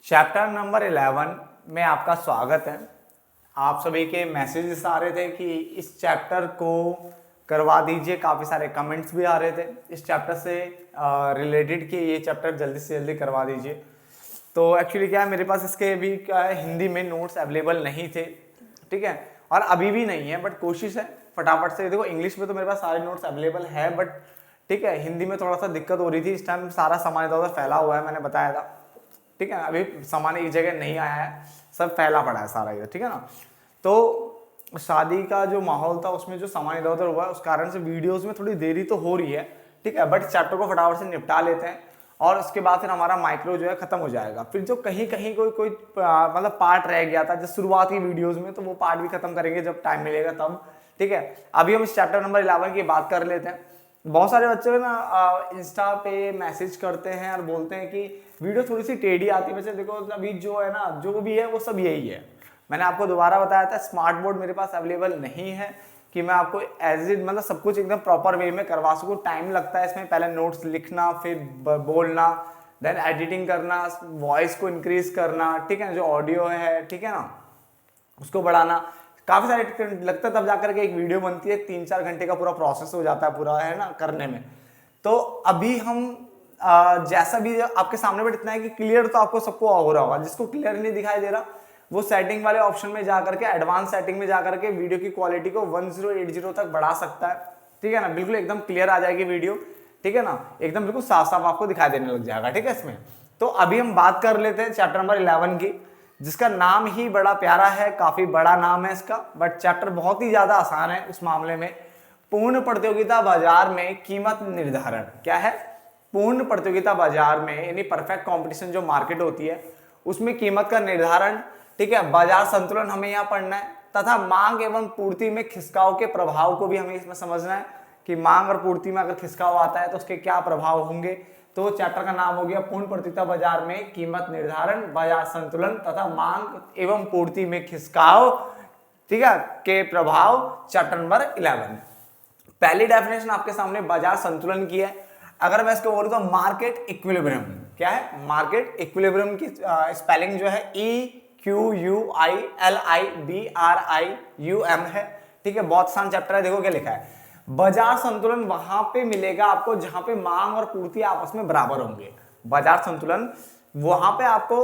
Chapter number 11 में आपका स्वागत है। आप सभी के मैसेजेस आ रहे थे कि इस चैप्टर को करवा दीजिए, काफ़ी सारे कमेंट्स भी आ रहे थे इस चैप्टर से रिलेटेड कि ये चैप्टर जल्दी से जल्दी करवा दीजिए। तो एक्चुअली क्या है, मेरे पास इसके भी क्या है, हिंदी में नोट्स अवेलेबल नहीं थे, ठीक है, और अभी भी नहीं है, बट कोशिश है फटाफट से। देखो इंग्लिश में तो मेरे पास सारे नोट्स अवेलेबल है, बट ठीक है, हिंदी में थोड़ा सा दिक्कत हो रही थी। इस टाइम सारा सामान इधर उधर फैला हुआ है, मैंने बताया था, ठीक है। अभी सामान एक जगह नहीं आया है, सब फैला पड़ा है सारा इधर, ठीक है ना। तो शादी का जो माहौल था उसमें जो सामान इधर उधर हुआ है, उस कारण से वीडियोस में थोड़ी देरी तो हो रही है, ठीक है, बट चैप्टर को फटाफट से निपटा लेते हैं और उसके बाद फिर हमारा माइक्रो जो है खत्म हो जाएगा। फिर जो कहीं कहीं कोई मतलब पार्ट रह गया था जो शुरुआती वीडियोस में, तो वो पार्ट भी खत्म करेंगे जब टाइम मिलेगा तब, ठीक है। अभी हम इस चैप्टर नंबर 11 की बात कर लेते हैं। बहुत सारे बच्चे ना इंस्टा पे मैसेज करते हैं और बोलते हैं कि वीडियो थोड़ी सी टेढ़ी आती है। वैसे देखो अभी जो है ना, जो भी है वो सब यही है। मैंने आपको दोबारा बताया था, स्मार्ट बोर्ड मेरे पास अवेलेबल नहीं है कि मैं आपको एज इट मतलब सब कुछ एकदम प्रॉपर वे में करवा सकूँ। टाइम लगता है इसमें, पहले नोट्स लिखना, फिर बोलना, देन एडिटिंग करना, वॉइस को इंक्रीज करना, ठीक है, जो ऑडियो है, ठीक है ना, उसको बढ़ाना, काफी सारे लगता है, तब जाकर के एक वीडियो बनती है। 3-4 घंटे का पूरा प्रोसेस हो जाता है पूरा, है ना, करने में। तो अभी हम जैसा भी आपके सामने, बट इतना है कि क्लियर तो आपको सबको हो रहा होगा। जिसको क्लियर नहीं दिखाई दे रहा वो सेटिंग वाले ऑप्शन में जाकर के, एडवांस सेटिंग में जाकर के वीडियो की क्वालिटी को 1080 तक बढ़ा सकता है, ठीक है ना। बिल्कुल एकदम क्लियर आ जाएगी वीडियो, ठीक है ना, एकदम बिल्कुल साफ साफ आपको दिखाई देने लग जाएगा, ठीक है इसमें। तो अभी हम बात कर लेते हैं चैप्टर नंबर 11 की, जिसका नाम ही बड़ा प्यारा है, काफी बड़ा नाम है इसका, बट चैप्टर बहुत ही ज्यादा आसान है उस मामले में। पूर्ण प्रतियोगिता बाजार में कीमत निर्धारण क्या है? पूर्ण प्रतियोगिता बाजार में यानी परफेक्ट कंपटीशन जो मार्केट होती है उसमें कीमत का निर्धारण, ठीक है, बाजार संतुलन हमें यहाँ पढ़ना है, तथा मांग एवं पूर्ति में खिसकाव के प्रभाव को भी हमें इसमें समझना है कि मांग और पूर्ति में अगर खिसकाव आता है तो उसके क्या प्रभाव होंगे। तो चैप्टर का नाम हो गया पूर्ण प्रतियोगिता बाजार में कीमत निर्धारण, बाजार संतुलन तथा मांग एवं पूर्ति में खिसकाव, ठीक है, के प्रभाव, चैप्टर नंबर 11। पहली डेफिनेशन आपके सामने बाजार संतुलन की है। अगर मैं इसको बोलूं तो मार्केट इक्विलिब्रियम क्या है? मार्केट इक्विलिब्रियम की स्पेलिंग जो है EQUILIBRIUM है, ठीक है। बहुत आसान चैप्टर है। देखो क्या लिखा है, बाजार संतुलन वहां पे मिलेगा आपको जहां पे मांग और पूर्ति आपस में बराबर होंगे। बाजार संतुलन वहां पे आपको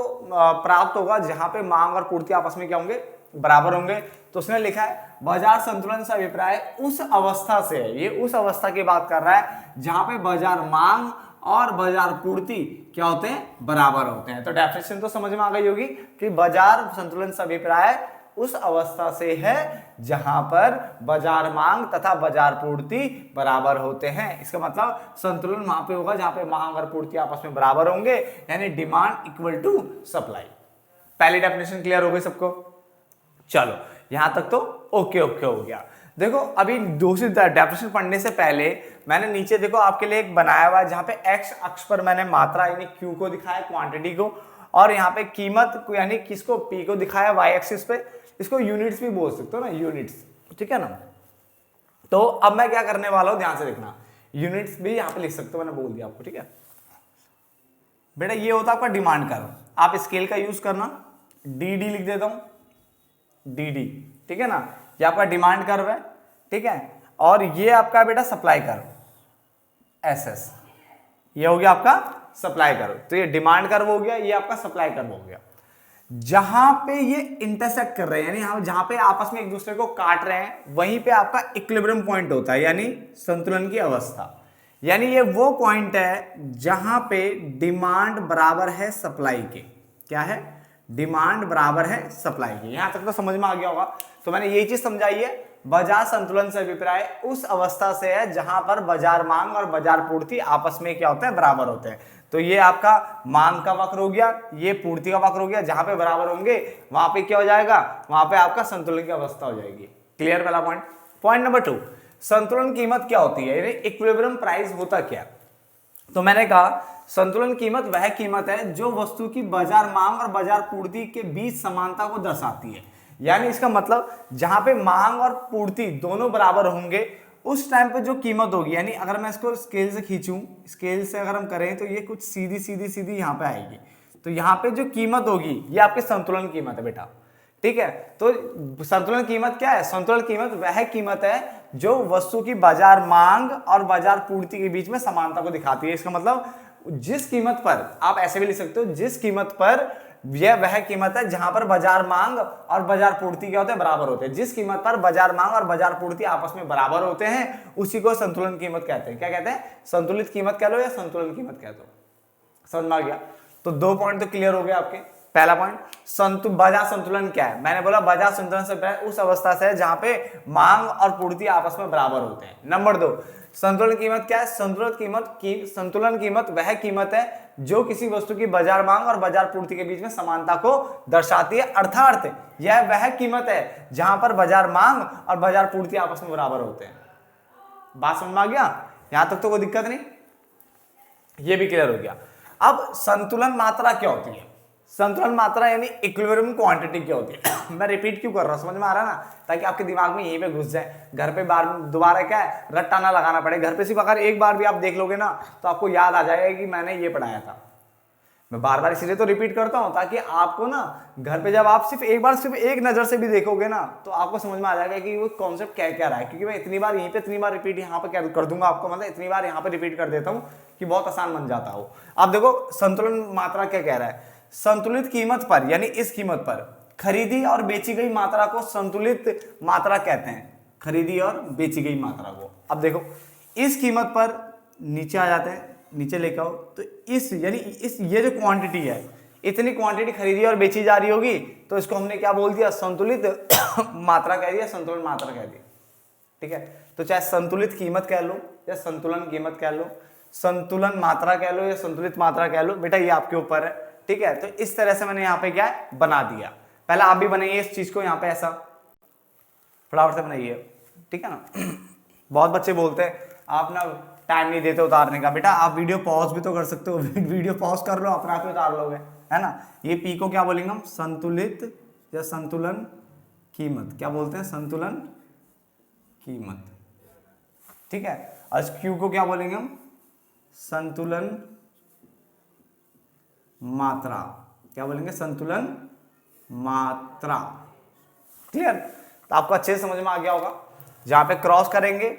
प्राप्त होगा जहां पे मांग और पूर्ति आपस में क्या होंगे? बराबर होंगे। तो उसने लिखा है बाजार संतुलन से अभिप्राय उस अवस्था से है, ये उस अवस्था की बात कर रहा है जहां पे बाजार मांग और बाजार पूर्ति क्या होते हैं? बराबर होते हैं। तो डेफिनेशन तो समझ में आ गई होगी कि बाजार संतुलन से अभिप्राय उस अवस्था से है जहां पर बाजार मांग तथा बाजार पूर्ति बराबर होते हैं। इसका मतलब संतुलन वहां पे होगा जहां पे मांग और पूर्ति आपस में बराबर होंगे, यानी डिमांड इक्वल टू सप्लाई। पहली डेफिनेशन क्लियर हो गई सबको? चलो यहां तक तो ओके ओके हो गया। देखो अभी दूसरी डेफिनेशन पढ़ने से पहले मैंने नीचे देखो आपके लिए एक बनाया हुआ है जहां पे एक्स अक्ष पर मैंने मात्रा यानी क्यू को दिखाया, क्वांटिटी को, और यहाँ पे कीमत को यानी किसको? पी को दिखाया वाई एक्सिस पे। इसको यूनिट्स भी बोल सकते हो ना, यूनिट्स, ठीक है ना। तो अब मैं क्या करने वाला हूं, ध्यान से देखना, यूनिट्स भी यहाँ पे लिख सकते हो, मैंने बोल दिया आपको, ठीक है बेटा। ये होता है आपका डिमांड कर्व, आप स्केल का यूज करना, डी डी लिख देता हूं, डी डी, ठीक है ना। ये आपका डिमांड कर्व है, ठीक है, और ये आपका बेटा सप्लाई कर्व, एस एस, ये हो गया आपका सप्लाई कर्व। तो ये डिमांड कर्व हो गया, ये आपका सप्लाई कर्व हो गया। जहां पे ये इंटरसेक्ट कर रहे हैं यानी जहां पे आपस में एक दूसरे को काट रहे हैं, वहीं पे आपका इक्विलिब्रियम पॉइंट होता है, यानी संतुलन की अवस्था। यानी ये वो पॉइंट है जहां पे डिमांड बराबर है सप्लाई के। क्या है? डिमांड बराबर है सप्लाई की। यहां तक तो समझ में आ गया होगा। तो मैंने ये चीज समझाई है, बाजार संतुलन से अभिप्राय उस अवस्था से है जहां पर बाजार मांग और बाजार पूर्ति आपस में क्या होते हैं? बराबर होते हैं। तो ये आपका मांग का वक्र हो गया, ये पूर्ति का वक्र हो गया। जहां पे बराबर होंगे वहां पे क्या हो जाएगा? वहां पे आपका संतुलन की अवस्था हो जाएगी। क्लियर पहला पॉइंट। पॉइंट नंबर 2, संतुलन कीमत क्या होती है, यानी इक्विलिब्रियम प्राइस होता क्या? तो मैंने कहा संतुलन कीमत वह कीमत है जो वस्तु की बाजार मांग और बाजार पूर्ति के बीच समानता को दर्शाती है। यानी इसका मतलब जहां पे मांग और पूर्ति दोनों बराबर होंगे उस टाइम पे जो कीमत होगी, यानी अगर मैं इसको स्केल से खींचूं, स्केल से अगर हम करें तो ये कुछ सीधी सीधी सीधी यहां पे आएगी। तो यहाँ पे जो कीमत होगी ये आपकी संतुलन कीमत है बेटा, ठीक है। तो संतुलन कीमत क्या है? संतुलन कीमत वह कीमत है जो वस्तु की बाजार मांग और बाजार पूर्ति के बीच में समानता को दिखाती है। इसका मतलब जिस कीमत पर, आप ऐसे भी लिख सकते हो, जिस कीमत पर, यह वह कीमत है जहां पर बाजार मांग और बाजार पूर्ति क्या होते हैं? बराबर होते हैं। जिस कीमत पर बाजार मांग और बाजार पूर्ति आपस में बराबर होते हैं उसी को संतुलन कीमत कहते हैं। क्या कहते हैं? संतुलित कीमत कह लो या संतुलन कीमत कह दो। समझ में आ गया? तो 2 पॉइंट तो क्लियर हो गए आपके। पहला पॉइंट, बाजार संतुलन क्या है? मैंने बोला बाजार संतुलन से उस अवस्था से है जहां पे मांग और पूर्ति आपस में बराबर होते हैं। नंबर 2, संतुलन कीमत क्या है? संतुलन कीमत वह कीमत है जो किसी वस्तु की बाजार मांग और बाजार पूर्ति के बीच में समानता को दर्शाती है। अर्थात यह वह कीमत है जहां पर बाजार मांग और बाजार पूर्ति आपस में बराबर होते हैं। बात समझ में आ गया? यहां तक तो कोई दिक्कत नहीं, ये भी क्लियर हो गया। अब संतुलन मात्रा क्या होती है? संतुलन मात्रा यानी इक्विलिब्रियम क्वांटिटी क्या होती है? मैं रिपीट क्यों कर रहा हूं, समझ में आ रहा है ना, ताकि आपके दिमाग में यहीं पे घुस जाए। घर पे बार दोबारा क्या है, रट्टा ना लगाना पड़े। घर पे सिर्फ अगर एक बार भी आप देख लोगे ना तो आपको याद आ जाएगा कि मैंने ये पढ़ाया था। मैं बार बार इसीलिए तो रिपीट करता हूं ताकि आपको ना घर पे जब आप सिर्फ एक बार सिर्फ एक नजर से भी देखोगे ना तो आपको समझ में आ जाएगा कि वो कॉन्सेप्ट क्या क्या रहा है। क्योंकि मैं इतनी बार यहीं पे इतनी बार रिपीट यहाँ पे कर दूंगा आपको, मतलब इतनी बार यहाँ पे रिपीट कर देता हूँ कि बहुत आसान बन जाता हो। अब देखो संतुलन मात्रा क्या कह रहा है? संतुलित कीमत पर यानी इस कीमत पर खरीदी और बेची गई मात्रा को संतुलित मात्रा कहते हैं। खरीदी और बेची गई मात्रा को। अब देखो इस कीमत पर नीचे आ जाते हैं, नीचे लेकर आओ तो इस यानी इस ये जो क्वांटिटी है, इतनी क्वांटिटी खरीदी और बेची जा रही होगी तो इसको हमने क्या बोल दिया? संतुलित मात्रा कह दिया, संतुलन मात्रा कह दी। ठीक है, तो चाहे संतुलित कीमत कह लो या संतुलन कीमत कह लो, संतुलन मात्रा कह लो या संतुलित मात्रा कह लो, बेटा ये आपके ऊपर है। ठीक है, तो इस तरह से मैंने यहाँ पे क्या है बना दिया। पहले आप भी बनाइए इस चीज को यहाँ पे ऐसा फटाफट से बनाइए। ठीक है ना। बहुत बच्चे बोलते हैं आप ना टाइम नहीं देते उतारने का। बेटा आप वीडियो पॉज भी तो कर सकते हो, वीडियो पॉज कर लो, अपने आप ही उतार लोगे, है ना। ये पी को क्या बोलेंगे हम? संतुलित या संतुलन कीमत। क्या बोलते हैं? संतुलन कीमत। ठीक है, और क्यू को क्या बोलेंगे हम? संतुलन मात्रा। क्या बोलेंगे? संतुलन मात्रा। क्लियर? तो आपको अच्छे से समझ में आ गया होगा। जहां पे क्रॉस करेंगे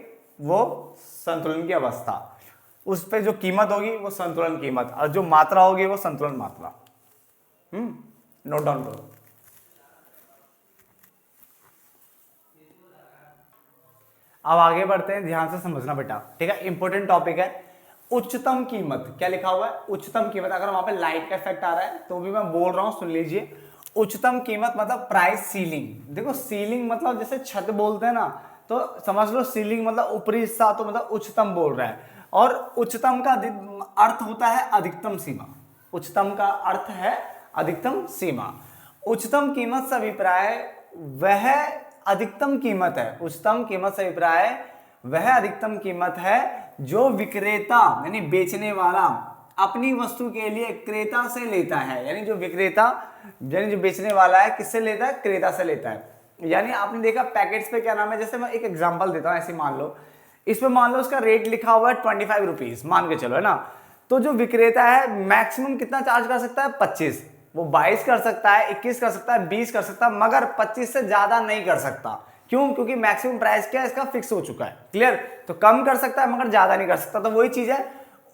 वो संतुलन की अवस्था, उस पे जो कीमत होगी वो संतुलन कीमत, और जो मात्रा होगी वो संतुलन मात्रा। नोट डाउन करो। अब आगे बढ़ते हैं, ध्यान से समझना बेटा। ठीक है, इंपॉर्टेंट टॉपिक है। उच्चतम कीमत क्या लिखा हुआ है? उच्चतम कीमत। अगर वहां पे लाइट का इफेक्ट आ रहा है तो भी मैं बोल रहा हूं, सुन लीजिए। उच्चतम कीमत मतलब प्राइस सीलिंग। देखो सीलिंग मतलब जैसे छत बोलते हैं ना, तो समझ लो सीलिंग मतलब ऊपरी हिस्सा, तो मतलब उच्चतम बोल रहा है। और उच्चतम का अर्थ होता है अधिकतम सीमा। उच्चतम का अर्थ है अधिकतम सीमा। उच्चतम कीमत से अभिप्राय वह अधिकतम कीमत है। उच्चतम कीमत से अभिप्राय वह अधिकतम कीमत है जो विक्रेता यानी बेचने वाला अपनी वस्तु के लिए क्रेता से लेता है। यानी जो विक्रेता यानी जो बेचने वाला है किससे लेता है? क्रेता से लेता है। यानी आपने देखा पैकेट्स पे क्या नाम है, जैसे मैं एक एग्जांपल देता हूं, ऐसे मान लो इसमें मान लो उसका रेट लिखा हुआ है 25 रुपीज, मान के चलो, है ना। तो जो विक्रेता है मैक्सिमम कितना चार्ज कर सकता है? 25। वो 22 कर सकता है, 21 कर सकता है, 20 कर सकता है, मगर 25 से ज्यादा नहीं कर सकता। क्यों? क्योंकि मैक्सिमम प्राइस क्या है इसका? फिक्स हो चुका है। क्लियर? तो कम कर सकता है मगर ज्यादा नहीं कर सकता। तो वही चीज है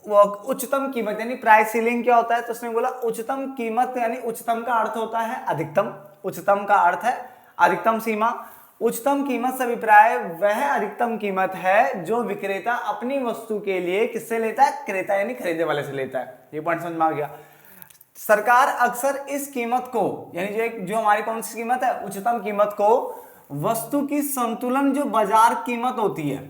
वो उच्चतम कीमत यानी प्राइस सीलिंग क्या होता है? तो उसने बोला उच्चतम कीमत यानी उच्चतम का अर्थ होता है अधिकतम। उच्चतम का अर्थ है अधिकतम सीमा। उच्चतम कीमत से अभिप्राय वह अधिकतम कीमत है जो विक्रेता अपनी वस्तु के लिए किससे लेता है? क्रेता यानी खरीदने वाले से लेता है। ये पॉइंट समझ में आ गया। सरकार अक्सर इस कीमत को यानी जो हमारी कौन सी कीमत है? उच्चतम कीमत को वस्तु की संतुलन जो बाजार कीमत होती है,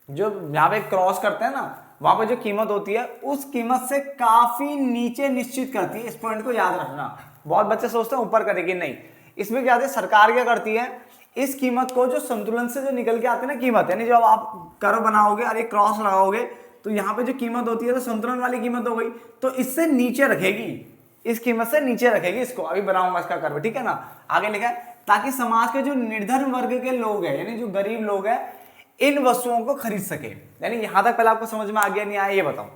जो यहां पे क्रॉस करते हैं ना, वहां पे जो कीमत होती है उस कीमत से काफी नीचे निश्चित करती है। इस पॉइंट को याद रखना। बहुत बच्चे सोचते हैं ऊपर करेगी, नहीं। इसमें क्या है? सरकार क्या करती है? इस कीमत को जो संतुलन से जो निकल के आती है ना कीमत, यानी जब आप कर्व बनाओगे और एक क्रॉस लगाओगे तो यहाँ पे जो कीमत होती है तो संतुलन वाली कीमत हो गई, तो इससे नीचे रखेगी, इस कीमत से नीचे रखेगी इसको। अभी बनाऊंगा इसका कर्व, ठीक है ना। आगे लिखा है ताकि समाज के जो निर्धन वर्ग के लोग हैं यानी जो गरीब लोग हैं इन वस्तुओं को खरीद सके। यानी यहां तक पहले आपको समझ में आ गया नहीं आया ये बताओ।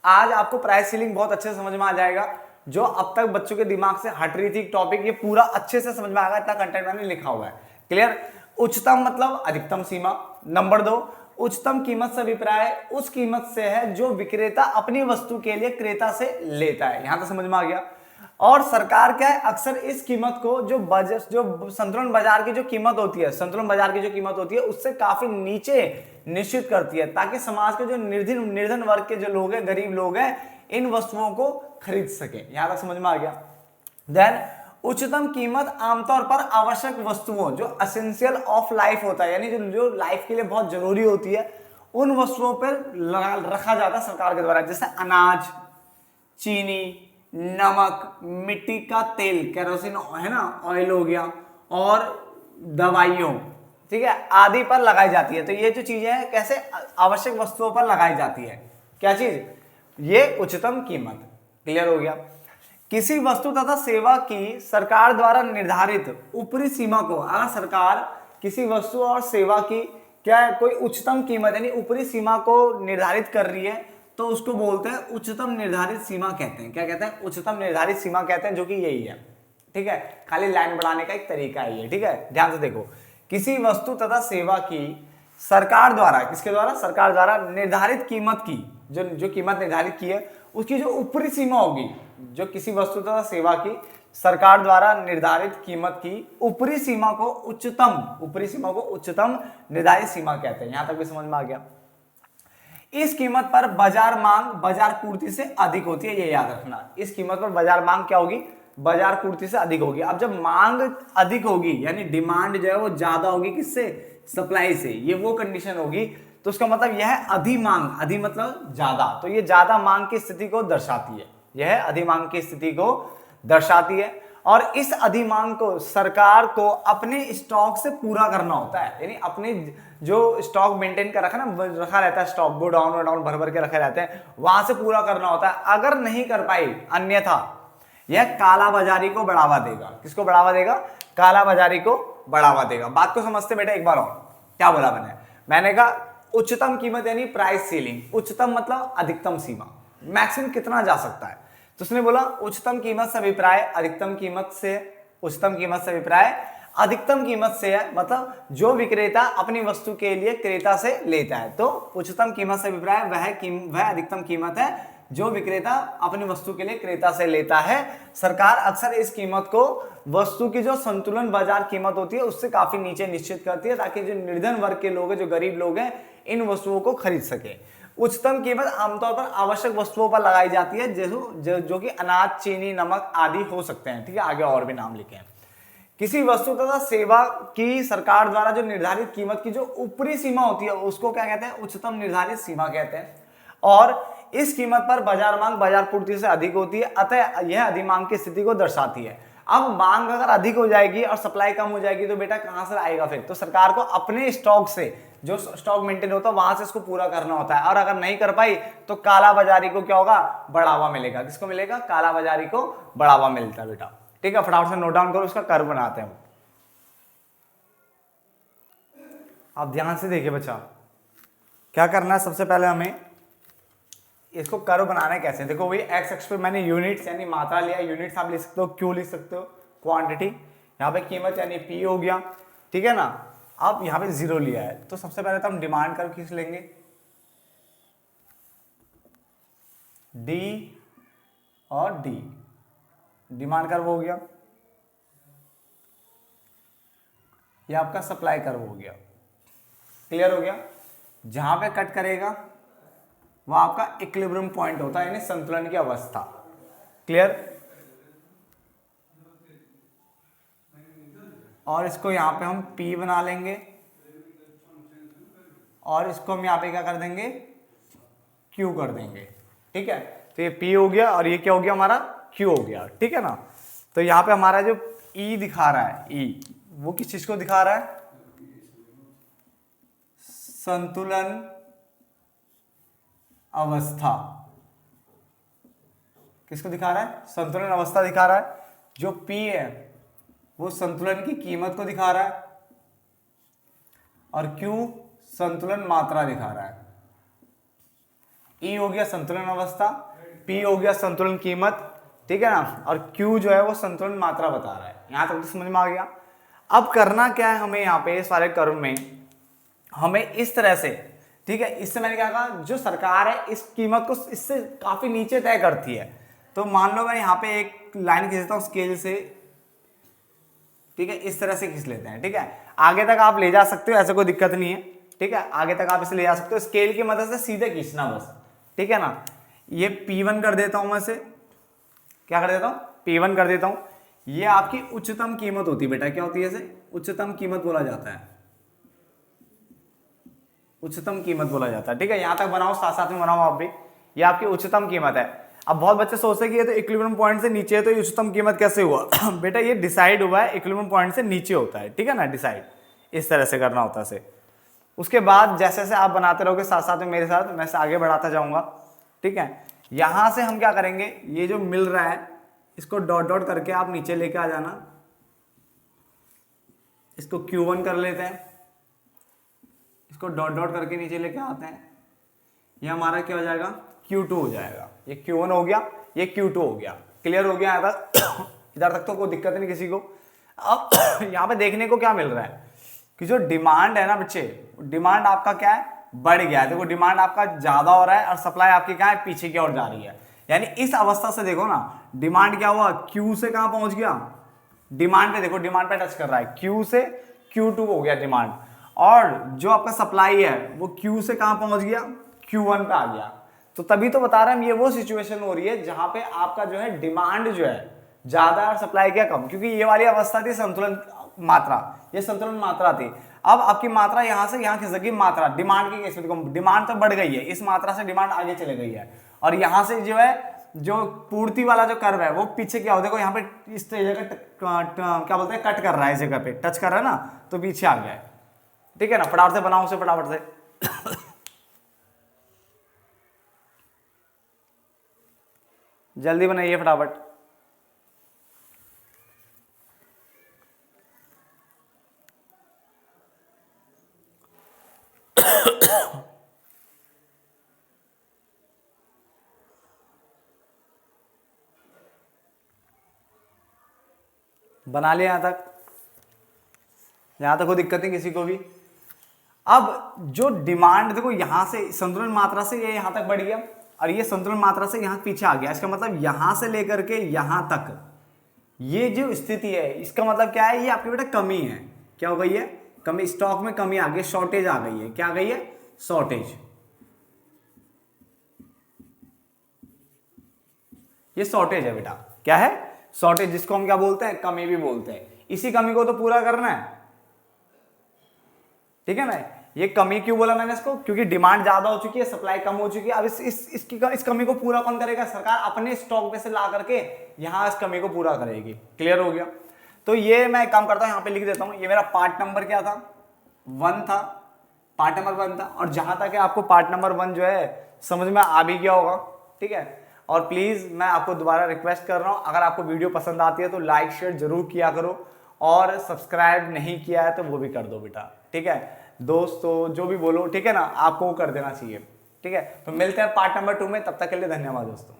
आज आपको प्राइस सीलिंग बहुत अच्छे से समझ में आ जाएगा। जो अब तक बच्चों के दिमाग से हट रही थी टॉपिक, ये पूरा अच्छे से समझ में आएगा, इतना कंटेंट मैंने लिखा हुआ है। क्लियर। उच्चतम मतलब अधिकतम सीमा। नंबर 2, उच्चतम कीमत से अभिप्राय उस कीमत से है जो विक्रेता अपनी वस्तु के लिए क्रेता से लेता है। यहां तक समझ में आ गया। और सरकार क्या है, अक्सर इस कीमत को जो संतुलन बाजार की जो कीमत होती है, संतुलन बाजार की जो कीमत होती है उससे काफी नीचे निश्चित करती है, ताकि समाज के जो निर्धन वर्ग के जो लोग हैं, गरीब लोग हैं, इन वस्तुओं को खरीद सके। यहां तक समझ में आ गया। देन उच्चतम कीमत आमतौर पर आवश्यक वस्तुओं, जो एसेंशियल ऑफ लाइफ होता है, यानी जो लाइफ के लिए बहुत जरूरी होती है, उन वस्तुओं पर रखा जाता है सरकार के द्वारा, जैसे अनाज, चीनी, नमक, मिट्टी का तेल, केरोसिन है ना, ऑयल हो गया, और दवाइयों, ठीक है, आदि पर लगाई जाती है। तो ये जो चीजें हैं कैसे आवश्यक वस्तुओं पर लगाई जाती है, क्या चीज, ये उच्चतम कीमत। क्लियर हो गया। किसी वस्तु तथा सेवा की सरकार द्वारा निर्धारित ऊपरी सीमा को, अगर सरकार किसी वस्तु और सेवा की क्या कोई उच्चतम कीमत यानी ऊपरी सीमा को निर्धारित कर रही है, तो उसको बोलते हैं उच्चतम निर्धारित सीमा कहते हैं। क्या कहते हैं, उच्चतम निर्धारित सीमा कहते हैं, जो कि यही है। ठीक है, खाली लाइन बढ़ाने का एक तरीका ही है। ठीक है, ध्यान से देखो, किसी वस्तु तथा सेवा की सरकार द्वारा, किसके द्वारा, सरकार द्वारा निर्धारित कीमत की, जो कीमत निर्धारित की है उसकी जो ऊपरी सीमा होगी, जो किसी वस्तु तथा सेवा की सरकार द्वारा निर्धारित कीमत की ऊपरी सीमा को उच्चतम निर्धारित सीमा कहते हैं। यहां तक भी समझ में आ गया। इस कीमत पर बाजार मांग बाजार पूर्ति से अधिक होती है, ये याद रखना। इस कीमत पर बाजार मांग क्या होगी, बाजार पूर्ति से अधिक होगी। अब जब मांग अधिक होगी यानी डिमांड जो है वो ज्यादा होगी, किससे, सप्लाई से, ये वो कंडीशन होगी, तो उसका मतलब यह है अधिमांग, अधि मतलब ज्यादा, तो ये ज्यादा मांग की स्थिति को दर्शाती है, यह अधिमांग की स्थिति को दर्शाती है। और इस अधिमांग को सरकार को अपने स्टॉक से पूरा करना होता है, यानी अपने जो स्टॉक मेंटेन कर रखा रहता है, स्टॉक गोडाउन भर भर के रखे रहते हैं, वहां से पूरा करना होता है। अगर नहीं कर पाई, अन्यथा यह काला बाजारी को बढ़ावा देगा। किसको बढ़ावा देगा, काला बाजारी को बढ़ावा देगा। बात को समझते बेटा एक बार और, क्या बोला मैंने कहा उच्चतम कीमत यानी प्राइस सीलिंग। उच्चतम मतलब अधिकतम सीमा, मैक्सिमम कितना जा सकता है, तो उसने बोला उच्चतम कीमत से अभिप्राय अधिकतम कीमत से, उच्चतम कीमत से अभिप्राय अधिकतम कीमत से है, मतलब जो विक्रेता अपनी वस्तु के लिए क्रेता से लेता है। तो उच्चतम कीमत से अभिप्राय वह अधिकतम कीमत है जो विक्रेता अपनी वस्तु के लिए क्रेता से लेता है। सरकार अक्सर इस कीमत को वस्तु की जो संतुलन बाजार कीमत होती है उससे काफी नीचे निश्चित करती है, ताकि जो निर्धन वर्ग के लोग हैं, जो गरीब लोग हैं, इन वस्तुओं को खरीद सके। उच्चतम कीमत आमतौर पर आवश्यक वस्तुओं पर लगाई जाती है, जो कि अनाज, चीनी, नमक आदि हो सकते हैं। ठीक है, आगे और भी नाम लिखे हैं। किसी वस्तु तथा सेवा की सरकार द्वारा जो निर्धारित कीमत की जो ऊपरी सीमा होती है उसको क्या कहते हैं, उच्चतम निर्धारित सीमा कहते हैं। और इस कीमत पर बाजार मांग बाजार पूर्ति से अधिक होती है, अतः यह अधिमांग की स्थिति को दर्शाती है। अब मांग अगर अधिक हो जाएगी और सप्लाई कम हो जाएगी तो बेटा कहां से आएगा फिर, तो सरकार को अपने स्टॉक से, जो स्टॉक मेंटेन होता है वहां से इसको पूरा करना होता है। और अगर नहीं कर पाई तो काला बाजारी को क्या होगा, बढ़ावा मिलेगा। किसको मिलेगा, काला बाजारी को बढ़ावा मिलता है बेटा। ठीक है, फटाफट से नोट डाउन करो, उसका कर्व बनाते हैं। आप ध्यान से देखिए बच्चा, क्या करना है, सबसे पहले हमें इसको कर्व बनाना है। कैसे, देखो वही एक्स अक्ष पे मैंने यूनिट्स यानी मात्रा लिया, यूनिट्स आप लिख सकते हो, क्यू लिख सकते हो, क्वांटिटी, यहाँ पे कीमत यानी पी हो गया। ठीक है ना, अब यहाँ पे जीरो लिया है, तो सबसे पहले तो हम डिमांड कर्व खींच लेंगे, डी और डी, डिमांड कर्व हो गया। ये आपका सप्लाई कर्व हो गया। क्लियर हो गया। जहां पे कट करेगा वो आपका इक्विलिब्रियम पॉइंट होता है, यानी संतुलन की अवस्था। क्लियर। और इसको यहां पे हम P बना लेंगे और इसको हम यहां पे क्या कर देंगे, Q कर देंगे। ठीक है, तो ये P हो गया और ये क्या हो गया हमारा, Q हो गया। ठीक है ना, तो यहां पे हमारा जो E दिखा रहा है, E वो किस चीज को दिखा रहा है, संतुलन अवस्था। किसको दिखा रहा है, संतुलन अवस्था दिखा रहा है। जो P है वो संतुलन की कीमत को दिखा रहा है और Q संतुलन मात्रा दिखा रहा है। E हो गया संतुलन अवस्था, P हो गया संतुलन कीमत, ठीक है ना, और Q जो है वो संतुलन मात्रा बता रहा है। यहाँ तक तो समझ में आ गया। अब करना क्या है हमें यहाँ पे सारे कर्व में, हमें इस तरह से, ठीक है, इससे मैंने क्या कहा, जो सरकार है इस कीमत को इससे काफी नीचे तय करती है। तो मान लो मैं यहाँ पे एक लाइन खींचता हूँ स्केल से, ठीक है, इस तरह से खींच लेते हैं, ठीक है। आगे तक आप ले जा सकते हो, ऐसा कोई दिक्कत नहीं है, ठीक है, आगे तक आप इसे ले जा सकते हो स्केल की मदद से सीधे खींचना बस, ठीक है ना। ये P1 कर देता हूं मैं से, क्या कर देता हूं, P1 कर देता हूं। ये आपकी उच्चतम कीमत होती है बेटा, क्या होती है इसे, उच्चतम कीमत बोला जाता है, उच्चतम कीमत बोला जाता है, ठीक है। यहां तक बनाओ, साथ साथ में बनाओ आप भी, ये आपकी उच्चतम कीमत है। अब बहुत बच्चे सोचते हैं कि ये तो इक्विलिब्रियम पॉइंट से नीचे है, तो ये उच्चतम कीमत कैसे हुआ बेटा ये डिसाइड हुआ है इक्विलिब्रियम पॉइंट से नीचे होता है, ठीक है ना, डिसाइड इस तरह से करना होता है। उसके बाद जैसे जैसे आप बनाते रहोगे साथ साथ में मेरे साथ, मैं आगे बढ़ाता जाऊंगा, ठीक है। यहां से हम क्या करेंगे, ये जो मिल रहा है इसको डॉट डॉट करके आप नीचे लेके आ जाना, इसको Q1 कर लेते हैं, इसको डॉट डॉट करके नीचे लेके आते हैं, ये हमारा क्या हो जाएगा, Q2 हो जाएगा। ये Q1 हो गया, ये Q2 हो गया। क्लियर हो गया यहाँ तक इधर तक तो कोई दिक्कत नहीं किसी को। अब यहाँ पे देखने को क्या मिल रहा है कि जो डिमांड है ना बच्चे, डिमांड आपका क्या है, बढ़ गया है। देखो डिमांड आपका ज्यादा हो रहा है और सप्लाई आपकी क्या है, पीछे की ओर जा रही है। यानी इस अवस्था से देखो ना, डिमांड क्या हुआ, Q से कहां पहुंच गया, डिमांड पे देखो, डिमांड पे टच कर रहा है, Q से Q2 हो गया डिमांड, और जो आपका सप्लाई है वो Q से कहां पहुंच गया, Q1 पे आ गया। तो तभी तो बता रहे हैं, ये वो सिचुएशन हो रही है जहां पे आपका जो है डिमांड जो है ज्यादा और सप्लाई क्या कम, क्योंकि ये वाली अवस्था थी संतुलन मात्रा, ये संतुलन मात्रा थी। अब आपकी मात्रा यहां से यहां खिसकी मात्रा, डिमांड की केस में देखो डिमांड तो बढ़ गई है, इस मात्रा से डिमांड आगे चले गई है, और यहां से जो है जो पूर्ति वाला जो कर्व है वो पीछे क्या हो, देखो यहाँ पे इस जगह क्या बोलते हैं, कट कर रहा है, इस जगह पे टच कर रहा है ना, तो पीछे आ गया है, ठीक है ना। फटाफट से बनाओ उसे, फटाफट से जल्दी बनाइए फटाफट। बना लिया यहां तक कोई दिक्कत नहीं किसी को भी। अब जो डिमांड देखो यहां से संतुलन मात्रा से ये यहां तक बढ़ गया, और ये संतुलन मात्रा से यहां पीछे आ गया। इसका मतलब यहां से लेकर के यहां तक ये जो स्थिति है, इसका मतलब क्या है, ये आपकी बेटा कमी है। क्या हो गई है, कमी, स्टॉक में कमी आ गई, शॉर्टेज आ गई है। क्या आ गई है, शॉर्टेज। ये शॉर्टेज है बेटा, क्या है, शॉर्टेज, जिसको हम क्या बोलते हैं, कमी भी बोलते हैं। इसी कमी को तो पूरा करना है, ठीक है ना। ये कमी क्यों बोला मैंने इसको, क्योंकि डिमांड ज्यादा हो चुकी है, सप्लाई कम हो चुकी है। अब इस कमी को पूरा कौन करेगा, सरकार अपने स्टॉक में से ला करके यहां इस कमी को पूरा करेगी। क्लियर हो गया। तो ये मैं एक काम करता हूं, यहां पे लिख देता हूं, ये मेरा पार्ट नंबर क्या था, 1 था, पार्ट नंबर 1 था। और जहां तक आपको पार्ट नंबर 1 जो है समझ में आ भी गया होगा, ठीक है। और प्लीज मैं आपको दोबारा रिक्वेस्ट कर रहा हूं, अगर आपको वीडियो पसंद आती है तो लाइक शेयर जरूर किया करो, और सब्सक्राइब नहीं किया है तो वो भी कर दो बेटा, ठीक है। दोस्तों जो भी बोलो, ठीक है ना, आपको वो कर देना चाहिए, ठीक है। तो मिलते हैं पार्ट नंबर 2 में, तब तक के लिए धन्यवाद दोस्तों।